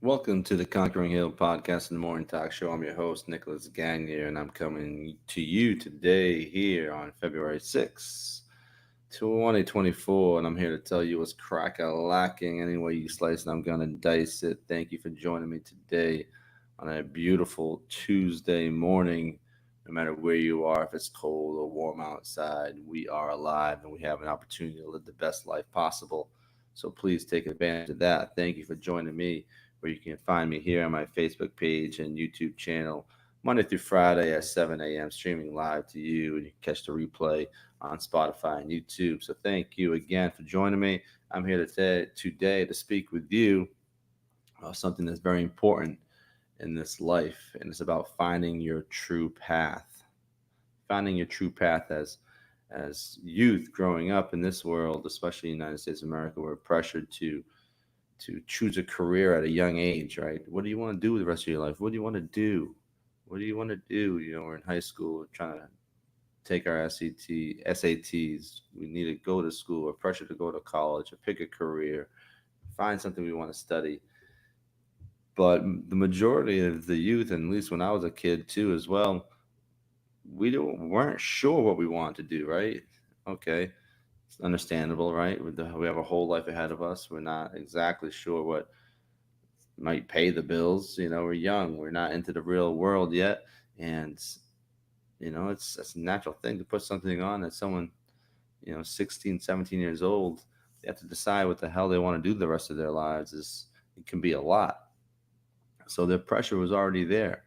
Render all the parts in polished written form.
Welcome to the Conquering Hill podcast in the morning talk show. I'm your host, Nicholas Gagne, and I'm coming to you today here on February 6th, 2024. And I'm here to tell you what's crack a lacking any way you slice, and I'm going to dice it. Thank you for joining me today on a beautiful Tuesday morning. No matter where you are, if it's cold or warm outside, we are alive and we have an opportunity to live the best life possible. So please take advantage of that. Thank you for joining me where you can find me here on my Facebook page and YouTube channel Monday through Friday at 7 a.m. streaming live to you, and you can catch the replay on Spotify and YouTube. So thank you again for joining me. I'm here today to speak with you about something that's very important in this life, and it's about finding your true path. Finding your true path as youth growing up in this world, especially in the United States of America, we're pressured to choose a career at a young age, right? What do you want to do with the rest of your life? What do you want to do? What do you want to do? We're in high school trying to take our SATs. We need to go to school. We're pressured to go to college or pick a career, find something we want to study. But the majority of the youth, and at least when I was a kid too, as well, weren't sure what we wanted to do, right? Okay, it's understandable, right? We have a whole life ahead of us. We're not exactly sure what might pay the bills. We're young. We're not into the real world yet, and it's a natural thing to put something on that someone 16, 17 years old. They have to decide what the hell they want to do the rest of their lives. It can be a lot. So the pressure was already there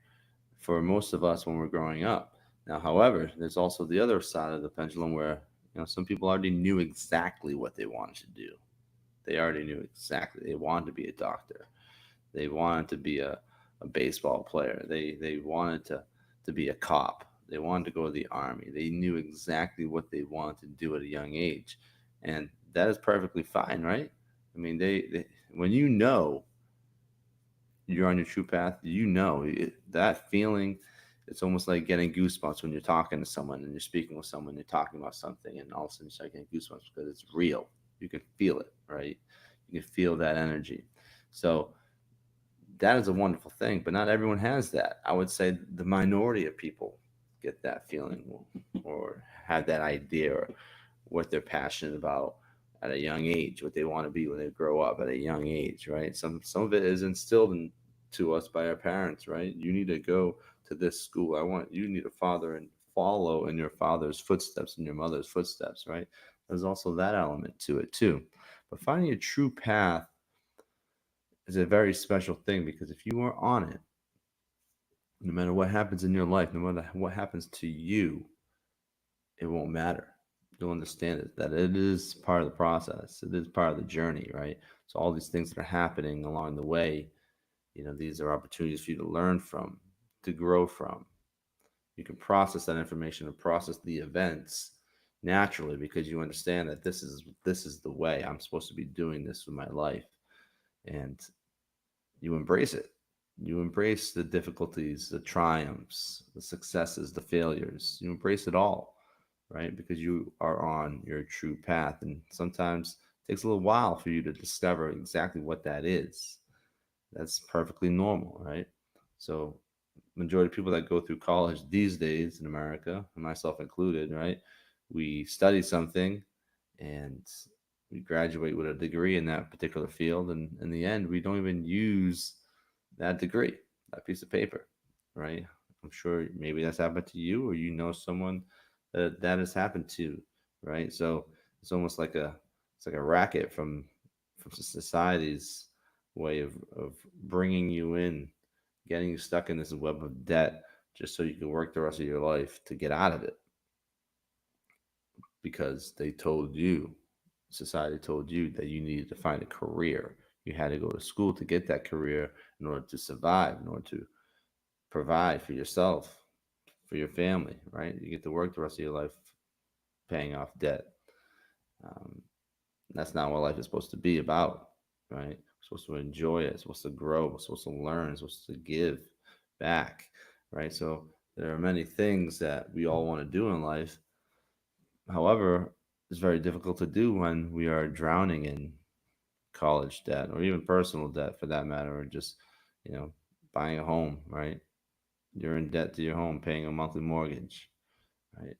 for most of us when we're growing up. Now, however, there's also the other side of the pendulum where some people already knew exactly what they wanted to do. They already knew exactly they wanted to be a doctor. They wanted to be a baseball player. They wanted to be a cop. They wanted to go to the army. They knew exactly what they wanted to do at a young age. And that is perfectly fine, right? I mean, they when you're on your true path, that feeling, it's almost like getting goosebumps when you're talking to someone and you're speaking with someone, you're talking about something, and all of a sudden you start getting goosebumps because it's real. You can feel it, right? You can feel that energy. So that is a wonderful thing, but not everyone has that. I would say the minority of people get that feeling or have that idea or what they're passionate about at a young age, what they want to be when they grow up at a young age, right? Some of it is instilled to us by our parents, right? You need to go to this school. You need a father and follow in your father's footsteps and your mother's footsteps, right? There's also that element to it too. But finding a true path is a very special thing because if you are on it, no matter what happens in your life, no matter what happens to you, it won't matter. You'll understand it that it is part of the process. It is part of the journey, right? So all these things that are happening along the way, these are opportunities for you to learn from, to grow from. You can process that information and process the events naturally because you understand that this is the way I'm supposed to be doing this with my life, and you embrace it. You embrace the difficulties, the triumphs, the successes, the failures. You embrace it all, right? Because you are on your true path. And sometimes it takes a little while for you to discover exactly what that is. That's perfectly normal, right? So, majority of people that go through college these days in America, and myself included, right? We study something and we graduate with a degree in that particular field. And in the end, we don't even use that degree, that piece of paper, right? I'm sure maybe that's happened to you, or someone that has happened to, right? So it's almost like a racket from society's way of bringing you in, getting you stuck in this web of debt, just so you can work the rest of your life to get out of it, because society told you that you needed to find a career. You had to go to school to get that career in order to survive, in order to provide for yourself, for your family, right? You get to work the rest of your life paying off debt. Um, that's not what life is supposed to be about, right? We're supposed to enjoy it, we're supposed to grow, we're supposed to learn, we're supposed to give back, right? So there are many things that we all want to do in life. However, it's very difficult to do when we are drowning in college debt or even personal debt for that matter, or just, you know, buying a home, right? You're in debt to your home, paying a monthly mortgage, right?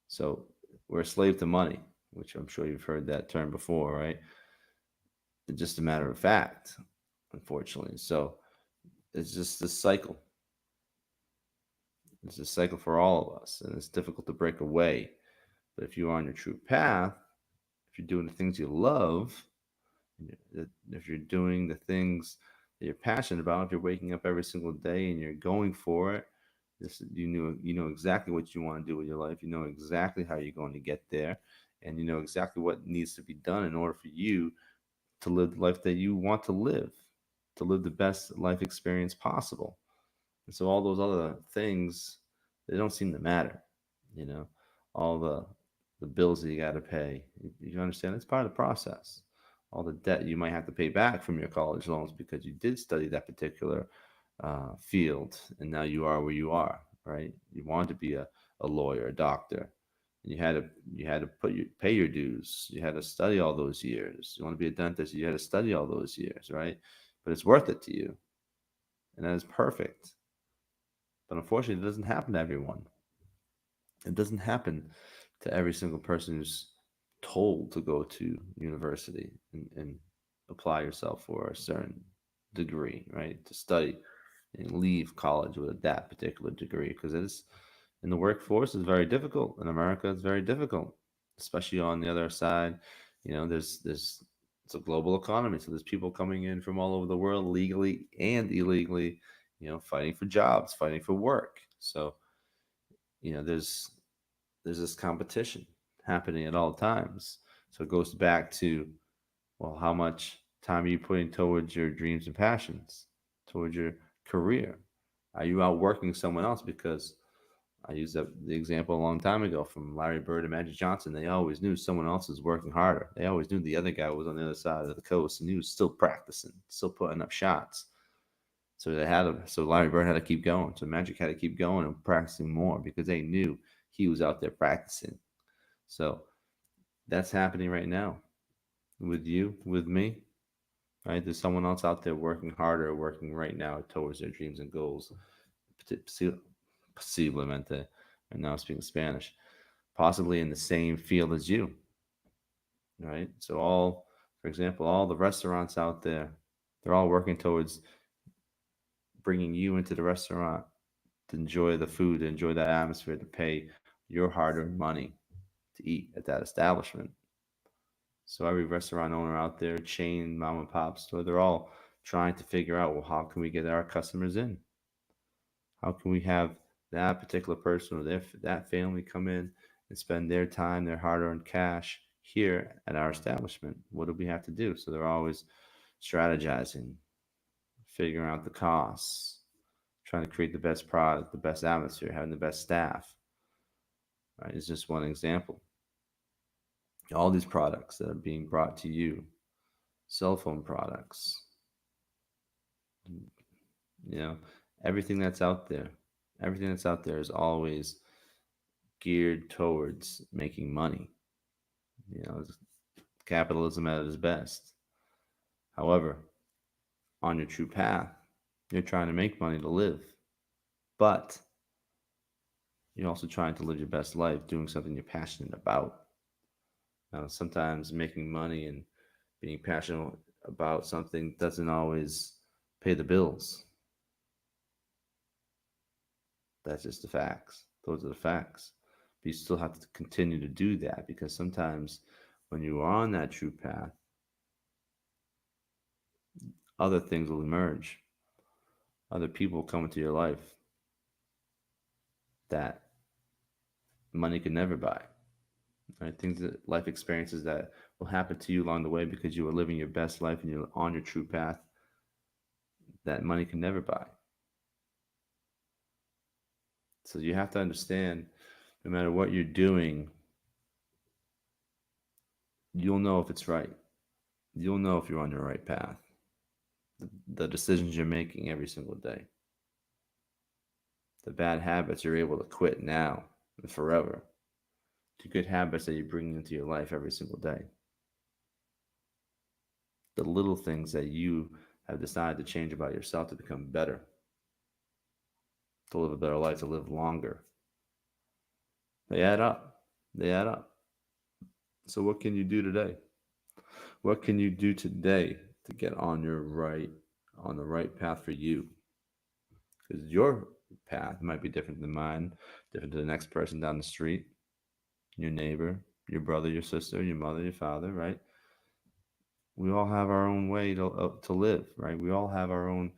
So we're a slave to money, which I'm sure you've heard that term before, right? It's just a matter of fact, unfortunately. So it's just this cycle. It's a cycle for all of us, and it's difficult to break away. But if you're on your true path, if you're doing the things you love, if you're doing the things that you're passionate about, if you're waking up every single day and you're going for it, you know exactly what you want to do with your life. You know exactly how you're going to get there, and you know exactly what needs to be done in order for you to live the life that you want to live the best life experience possible. And so all those other things, they don't seem to matter. You know, all the bills that you got to pay. You understand? It's part of the process. All the debt you might have to pay back from your college loans because you did study that particular field, and now you are where you are. Right? You wanted to be a lawyer, a doctor. You had to pay your dues. You had to study all those years. You want to be a dentist. You had to study all those years, right? But it's worth it to you, and that is perfect. But unfortunately, it doesn't happen to everyone. It doesn't happen to every single person who's told to go to university and apply yourself for a certain degree, right? To study and leave college with that particular degree because it's in the workforce is very difficult. In America, it's very difficult, especially on the other side. You know, there's it's a global economy, so there's people coming in from all over the world legally and illegally, you know, fighting for jobs, fighting for work. So you know, there's this competition happening at all times. So it goes back to, well, how much time are you putting towards your dreams and passions, towards your career? Are you outworking someone else? Because I used the example a long time ago from Larry Bird and Magic Johnson. They always knew someone else was working harder. They always knew the other guy was on the other side of the coast and he was still practicing, still putting up shots. So they had to, so Larry Bird had to keep going. So Magic had to keep going and practicing more because they knew he was out there practicing. So that's happening right now with you, with me, right? There's someone else out there working harder, working right now towards their dreams and goals. Posiblemente, and now speaking Spanish, possibly in the same field as you, right? So all, for example, all the restaurants out there, they're all working towards bringing you into the restaurant to enjoy the food, to enjoy that atmosphere, to pay your hard-earned money to eat at that establishment. So every restaurant owner out there, chain, mom and pop store, they're all trying to figure out, well, how can we get our customers in? How can we have that particular person or that family come in and spend their time, their hard-earned cash here at our establishment? What do we have to do? So they're always strategizing, figuring out the costs, trying to create the best product, the best atmosphere, having the best staff. Right? It's just one example. All these products that are being brought to you, cell phone products, you know, everything that's out there, everything that's out there is always geared towards making money. You know, it's capitalism at its best. However, on your true path, you're trying to make money to live, but you're also trying to live your best life doing something you're passionate about. Now, sometimes making money and being passionate about something doesn't always pay the bills. That's just the facts. Those are the facts. But you still have to continue to do that because sometimes when you are on that true path, other things will emerge. Other people come into your life that money can never buy. Right? Things that life experiences that will happen to you along the way because you are living your best life and you're on your true path that money can never buy. So you have to understand no matter what you're doing, you'll know if it's right. You'll know if you're on your right path. The decisions you're making every single day, the bad habits you're able to quit now and forever, the good habits that you bring into your life every single day. The little things that you have decided to change about yourself to become better, to live a better life, to live longer. They add up. They add up. So what can you do today? What can you do today to get on the right path for you? Because your path might be different than mine, different to the next person down the street, your neighbor, your brother, your sister, your mother, your father, right? We all have our own way to live, right? We all have our own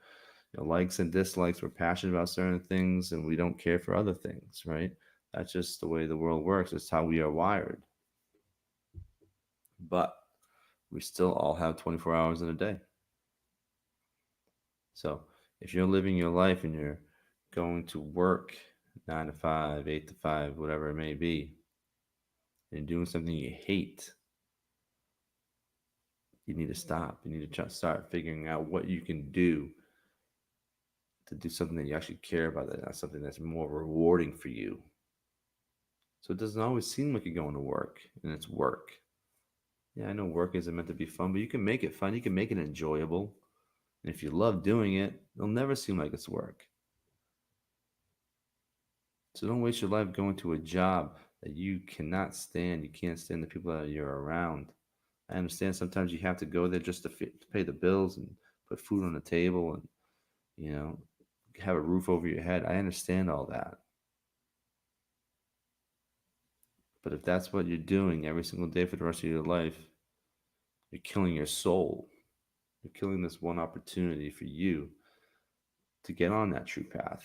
likes and dislikes. We're passionate about certain things and we don't care for other things, right? That's just the way the world works. It's how we are wired. But we still all have 24 hours in a day. So if you're living your life and you're going to work 9 to 5, 8 to 5, whatever it may be, and doing something you hate, you need to stop. You need to start figuring out what you can do to do something that you actually care about, that's something that's more rewarding for you. So it doesn't always seem like you're going to work and it's work. Yeah, I know work isn't meant to be fun, but you can make it fun. You can make it enjoyable. And if you love doing it, it'll never seem like it's work. So don't waste your life going to a job that you cannot stand. You can't stand the people that you're around. I understand sometimes you have to go there just to pay the bills and put food on the table and, you know, have a roof over your head. I understand all that. But if that's what you're doing every single day for the rest of your life, you're killing your soul. You're killing this one opportunity for you to get on that true path,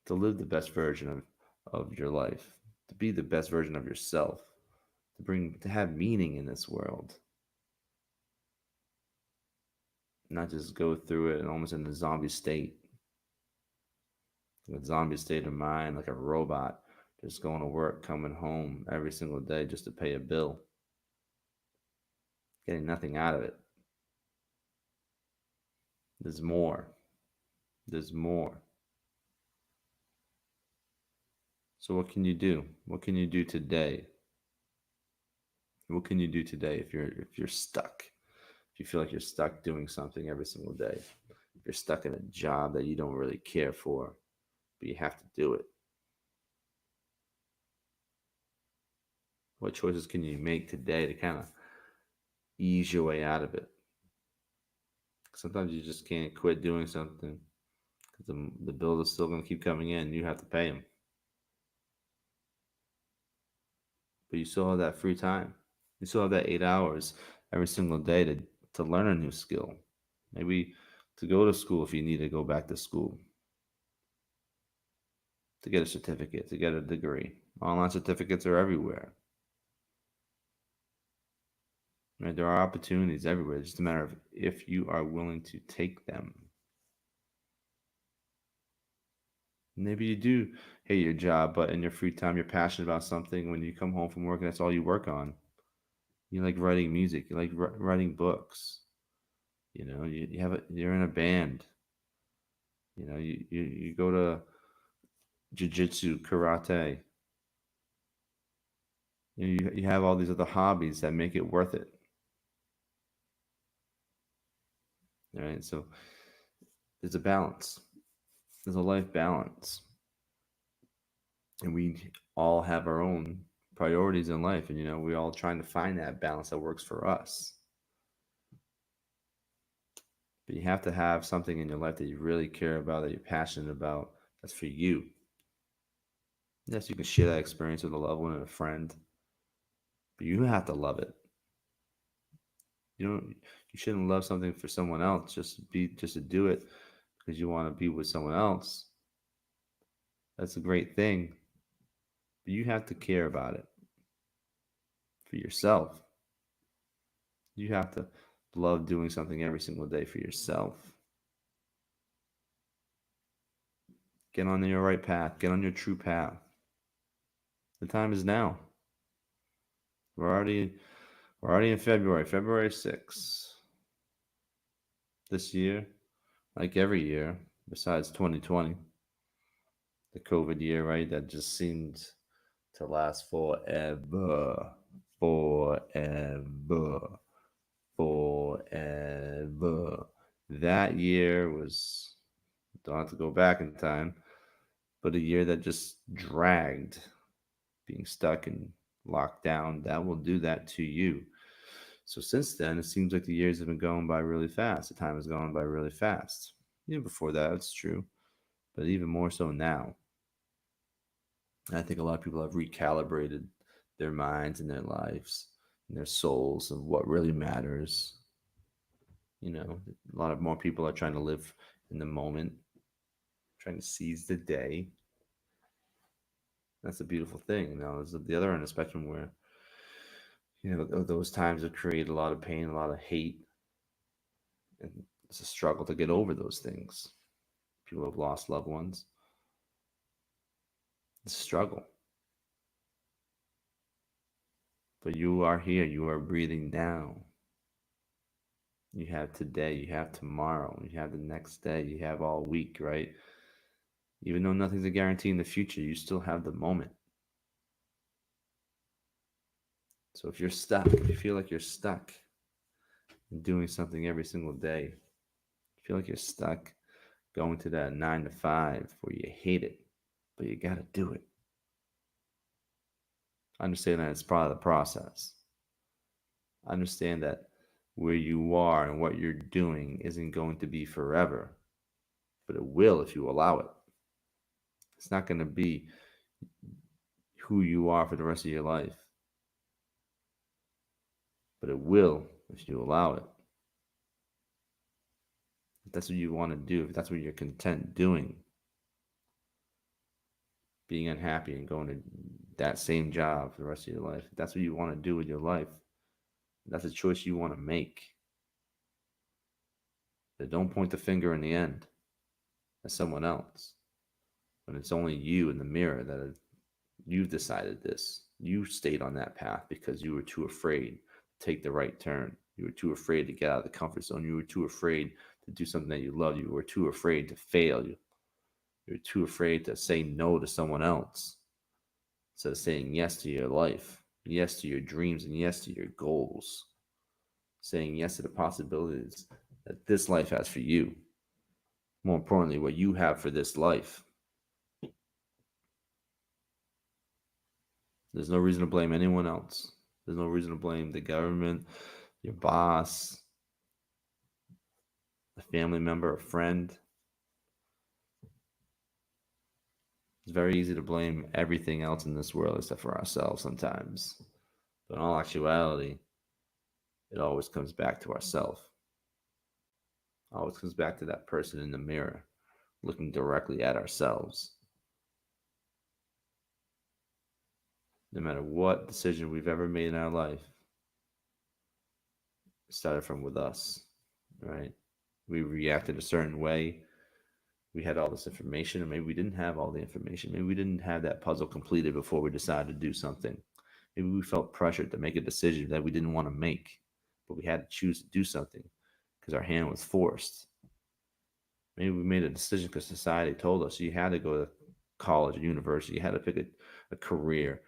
to live the best version of your life, to be the best version of yourself, to have meaning in this world. Not just go through it and almost in a zombie state. A zombie state of mind, like a robot, just going to work, coming home every single day just to pay a bill, getting nothing out of it. There's more. There's more. So what can you do? What can you do today? What can you do today if you're stuck? If you feel like you're stuck doing something every single day, if you're stuck in a job that you don't really care for, but you have to do it. What choices can you make today to kind of ease your way out of it? Sometimes you just can't quit doing something because the bills are still going to keep coming in. You have to pay them, but you still have that free time. You still have that 8 hours every single day to learn a new skill. Maybe to go to school if you need to go back to school, to get a certificate, to get a degree. Online certificates are everywhere. Right? There are opportunities everywhere. It's just a matter of if you are willing to take them. Maybe you do hate your job, but in your free time, you're passionate about something. When you come home from work, that's all you work on. You like writing music. You like writing books. You're in a band. You go to jujitsu, karate. You have all these other hobbies that make it worth it. All right. So there's a balance. There's a life balance. And we all have our own priorities in life. And, we all trying to find that balance that works for us. But you have to have something in your life that you really care about, that you're passionate about, that's for you. Yes, you can share that experience with a loved one and a friend, but you have to love it. You shouldn't love something for someone else just to do it because you want to be with someone else. That's a great thing, but you have to care about it for yourself. You have to love doing something every single day for yourself. Get on your right path. Get on your true path. The time is now. We're already in February, February 6th. This year, like every year, besides 2020, the COVID year, right? That just seemed to last forever. Forever. that year was, don't have to go back in time, but a year that just dragged, being stuck and locked down, that will do that to you. So since then, it seems like the years have been going by really fast. The time has gone by really fast. Even before that, it's true, but even more so now. I think a lot of people have recalibrated their minds and their lives and their souls of what really matters. A lot of more people are trying to live in the moment, trying to seize the day. That's a beautiful thing. There's the other end of the spectrum where, those times have created a lot of pain, a lot of hate, and it's a struggle to get over those things. People have lost loved ones. It's a struggle. But you are here. You are breathing now. You have today. You have tomorrow. You have the next day. You have all week, right? Even though nothing's a guarantee in the future, you still have the moment. So if you're stuck, if you feel like you're stuck in doing something every single day, you feel like you're stuck going to that 9 to 5 where you hate it, but you got to do it. Understand that it's part of the process. Understand that where you are and what you're doing isn't going to be forever, but it will if you allow it. It's not going to be who you are for the rest of your life, but it will if you allow it. If that's what you want to do, if that's what you're content doing, being unhappy and going to that same job for the rest of your life, if that's what you want to do with your life, that's a choice you want to make. But don't point the finger in the end at someone else when it's only you in the mirror that you've decided this. You stayed on that path because you were too afraid to take the right turn. You were too afraid to get out of the comfort zone. You were too afraid to do something that you love. You were too afraid to fail. You were too afraid to say no to someone else instead of saying yes to your life, yes to your dreams, and yes to your goals. Saying yes to the possibilities that this life has for you. More importantly, what you have for this life. There's no reason to blame anyone else. There's no reason to blame the government, your boss, a family member, a friend. It's very easy to blame everything else in this world except for ourselves sometimes. But in all actuality, it always comes back to ourselves. Always comes back to that person in the mirror, looking directly at ourselves. No matter what decision we've ever made in our life, it started from with us, right? We reacted a certain way. We had all this information, and maybe we didn't have all the information. Maybe we didn't have that puzzle completed before we decided to do something. Maybe we felt pressured to make a decision that we didn't want to make, but we had to choose to do something because our hand was forced. Maybe we made a decision because society told us you had to go to college or university, you had to pick a career,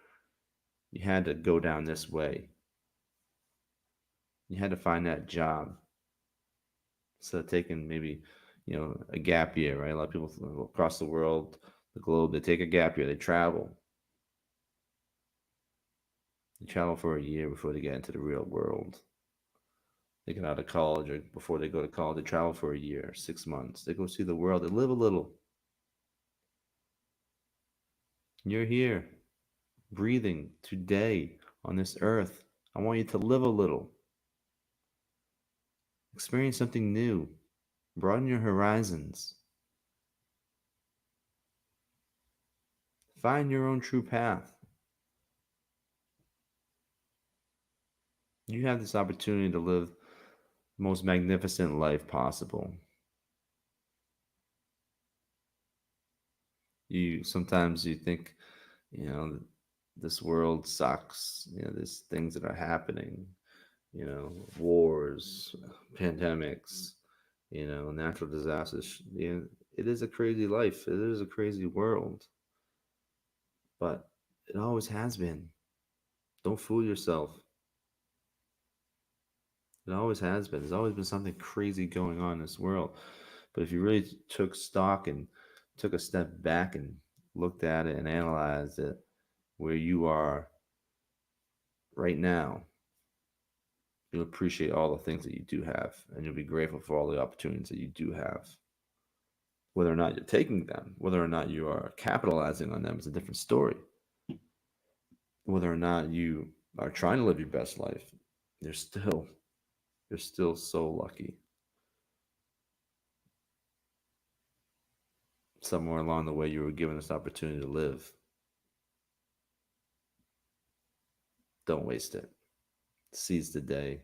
you had to go down this way, you had to find that job. Instead of taking maybe, a gap year, right? A lot of people across the world, the globe, they take a gap year, they travel. They travel for a year before they get into the real world. They get out of college, or before they go to college, they travel for a year, 6 months. They go see the world, they live a little. You're here, breathing today on this earth. I want you to live a little. Experience something new. Broaden your horizons. Find your own true path. You have this opportunity to live the most magnificent life possible. You think, you know, this world sucks. There's things that are happening, wars, pandemics, natural disasters. It is a crazy life. It is a crazy world. But it always has been. Don't fool yourself. It always has been. There's always been something crazy going on in this world. But if you really took stock and took a step back and looked at it and analyzed it, where you are right now, you'll appreciate all the things that you do have, and you'll be grateful for all the opportunities that you do have. Whether or not you're taking them, whether or not you are capitalizing on them is a different story. Whether or not you are trying to live your best life, you're still you're still so lucky. Somewhere along the way, you were given this opportunity to live. Don't waste it. Seize the day.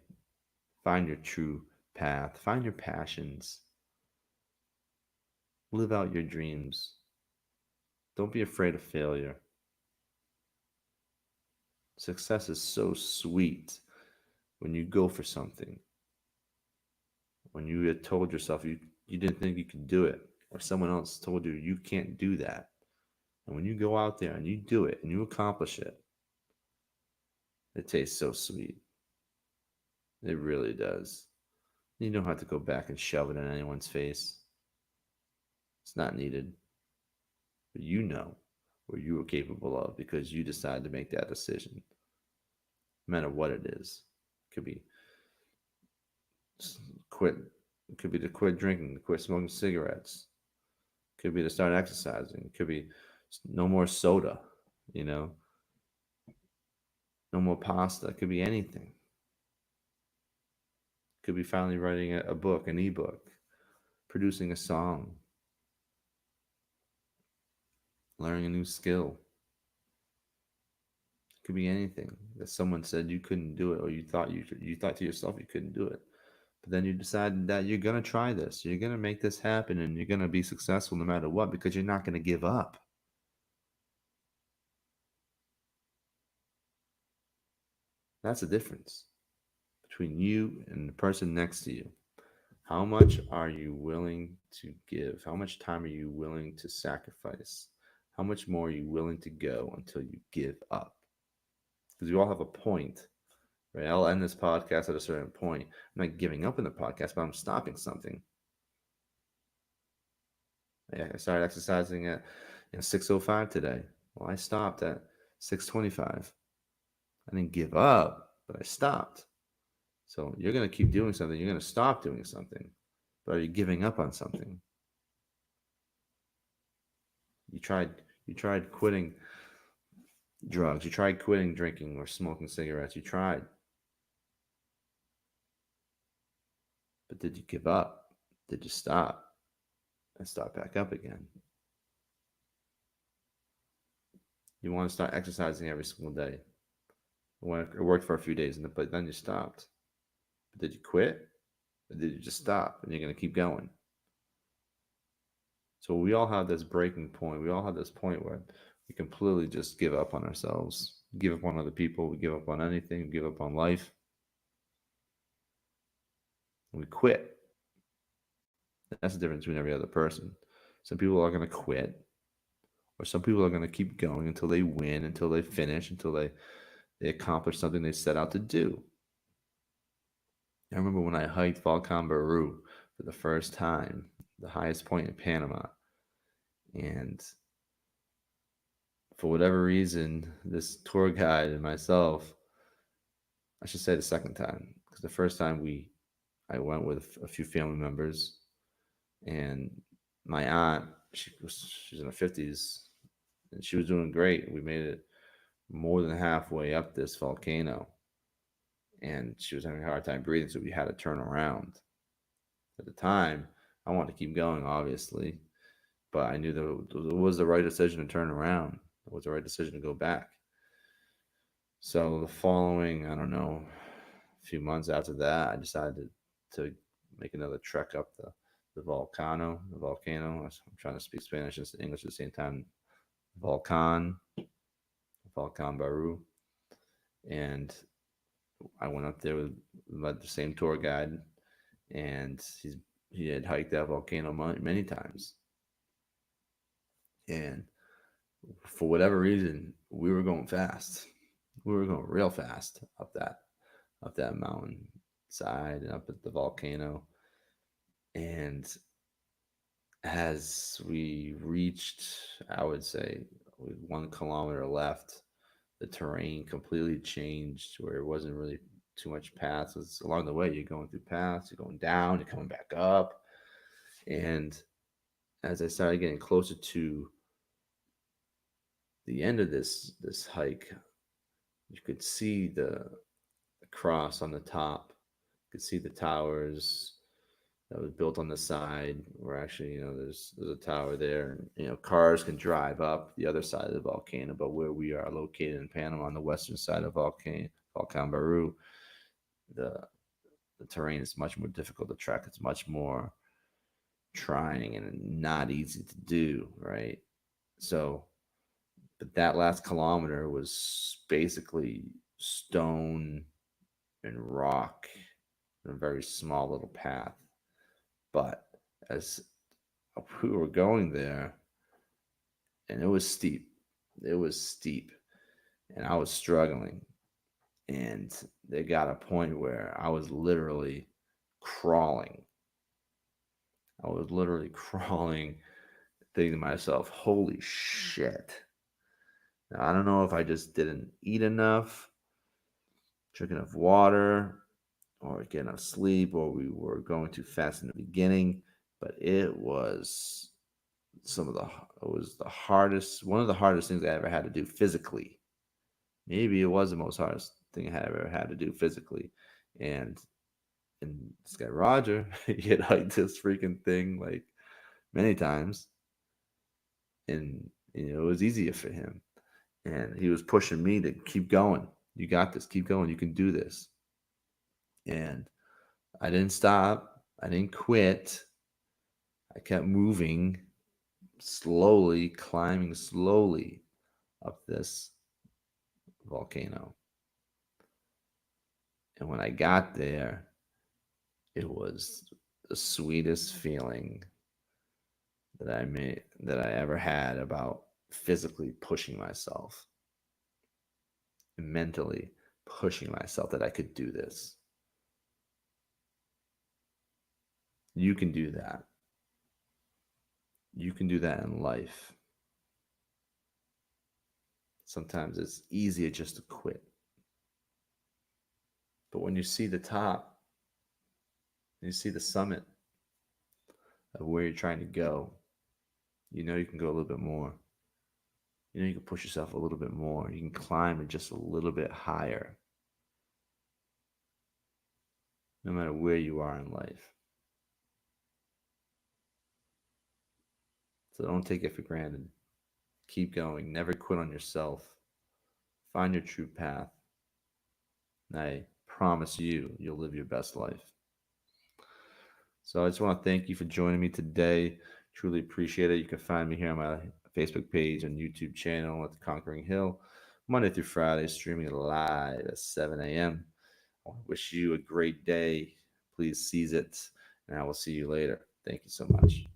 Find your true path. Find your passions. Live out your dreams. Don't be afraid of failure. Success is so sweet when you go for something, when you had told yourself you didn't think you could do it, or someone else told you you can't do that. And when you go out there and you do it and you accomplish it, it tastes so sweet. It really does. You don't have to go back and shove it in anyone's face. It's not needed. But you know what you were capable of because you decided to make that decision, no matter what it is. It could be quit. It could be to quit drinking, to quit smoking cigarettes. It could be to start exercising. It could be no more soda. You know, no more pasta. It could be anything. It could be finally writing a book, an ebook, producing a song, learning a new skill. It could be anything that someone said you couldn't do it, or you thought to yourself you couldn't do it. But then you decide that you're gonna try this, you're gonna make this happen, and you're gonna be successful no matter what because you're not gonna give up. That's the difference between you and the person next to you. How much are you willing to give? How much time are you willing to sacrifice? How much more are you willing to go until you give up? Because we all have a point, right? I'll end this podcast at a certain point. I'm not giving up in the podcast, but I'm stopping something. I started exercising at 6:05 today. Well, I stopped at 6:25. I didn't give up, but I stopped. So you're gonna keep doing something. You're gonna stop doing something, but are you giving up on something? You tried. You tried quitting drugs. You tried quitting drinking or smoking cigarettes. You tried, but did you give up? Did you stop and start back up again? You want to start exercising every single day. It worked for a few days, but then you stopped. But did you quit? Or did you just stop and you're going to keep going? So we all have this breaking point. We all have this point where we completely just give up on ourselves, give up on other people, we give up on anything, we give up on life, and we quit. That's the difference between every other person. Some people are going to quit, or some people are going to keep going until they win, until they finish, until they accomplish something they set out to do. I remember when I hiked Volcan Baru for the first time, the highest point in Panama. And for whatever reason, this tour guide and myself, I should say the second time, because the first time I went with a few family members, and my aunt, she's in her 50s, and she was doing great. We made it more than halfway up this volcano, and she was having a hard time breathing, so we had to turn around. At the time, I wanted to keep going, obviously, but I knew that it was the right decision to turn around. It was the right decision to go back. So the following, I don't know, a few months after that, I decided to make another trek up the volcano. I'm trying to speak Spanish and English at the same time. Volcan, Volcan Baru, and I went up there with the same tour guide, and he had hiked that volcano many times, and for whatever reason, we were going fast. We were going real fast up that mountain. side and up at the volcano. And as we reached, I would say, with 1 kilometer left, the terrain completely changed where it wasn't really too much paths. It's along the way, you're going through paths, you're going down, you're coming back up. And as I started getting closer to the end of this hike, you could see the cross on the top. You could see the towers that was built on the side. Where actually, there's a tower there, and cars can drive up the other side of the volcano. But where we are located in Panama, on the western side of Volcan Baru, the the terrain is much more difficult to track. It's much more trying and not easy to do, right? So, but that last kilometer was basically stone and rock and a very small little path. But as we were going there, and it was steep, and I was struggling. And they got a point where I was literally crawling. I was literally crawling, thinking to myself, holy shit. Now, I don't know if I just didn't eat enough, drink enough water, or get enough sleep, or we were going too fast in the beginning, but it was it was the hardest, one of the hardest things I ever had to do physically. Maybe it was the most hardest thing I had ever had to do physically. And this guy Roger, he had hiked this freaking thing like many times, and it was easier for him. And he was pushing me to keep going. You got this. Keep going. You can do this. And I didn't stop. I didn't quit. I kept moving slowly, climbing slowly up this volcano. And when I got there, it was the sweetest feeling that I ever had about physically pushing myself and mentally pushing myself that I could do this. You can do that. You can do that in life. Sometimes it's easier just to quit. But when you see the top, you see the summit of where you're trying to go, you can go a little bit more. You can push yourself a little bit more. You can climb it just a little bit higher, no matter where you are in life. So don't take it for granted. Keep going. Never quit on yourself. Find your true path. And I promise you'll live your best life. So I just want to thank you for joining me today. Truly appreciate it. You can find me here on my Facebook page and YouTube channel at the Conquering Hill, Monday through Friday, streaming live at 7 a.m. I wish you a great day. Please seize it, and I will see you later. Thank you so much.